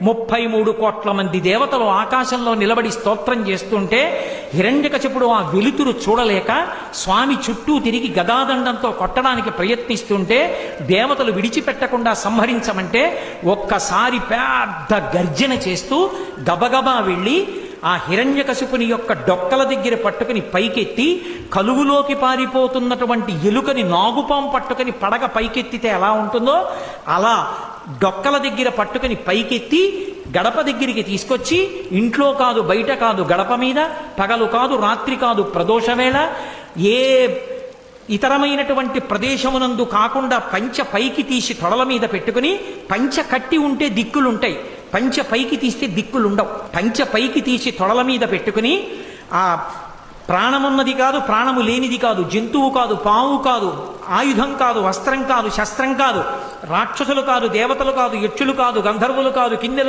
33 కోట్ల మంది దేవతలు ఆకాశంలో నిలబడి స్తోత్రం చేస్తుంటే హిరణ్యకశిపుడు ఆ వెలుతురు చూడలేక స్వామి చుట్టూ తిరిగి గదాదండంతో కొట్టడానికి ప్రయత్నిస్తుంటే దేవతలు విడిచిపెట్టకుండా సంహరించమంటే ఒక్కసారి పెద్ద గర్జన చేస్తూ గబగబా వెళ్ళి ఆ హిరణ్యకశిపుని యొక్క డొక్కల దగ్గర పట్టుకుని పైకెత్తి కలుగులోకి పారిపోతున్నటువంటి ఎలుకని నాగుపాం పట్టుకుని పడగ పైకెత్తితే ఎలా ఉంటుందో అలా డొక్కల దగ్గర పట్టుకుని పైకెత్తి గడప దగ్గరికి తీసుకొచ్చి ఇంట్లో కాదు బయట కాదు గడప మీద పగలు కాదు రాత్రి కాదు ప్రదోషవేళ ఏ ఇతరమైనటువంటి ప్రదేశమునందు కాకుండా పంచ పైకి తీసి తొడల మీద పెట్టుకుని పంచ కట్టి ఉంటే దిక్కులుంటాయి, పంచ పైకి తీస్తే దిక్కులుండవు. పంచ పైకి తీసి తొడల మీద పెట్టుకుని ఆ ప్రాణమున్నది కాదు ప్రాణము లేనిది కాదు, జంతువు కాదు పాము కాదు, ఆయుధం కాదు వస్త్రం కాదు శస్త్రం కాదు, రాక్షసులు కాదు దేవతలు కాదు యక్షులు కాదు గంధర్వులు కాదు కిన్నెలు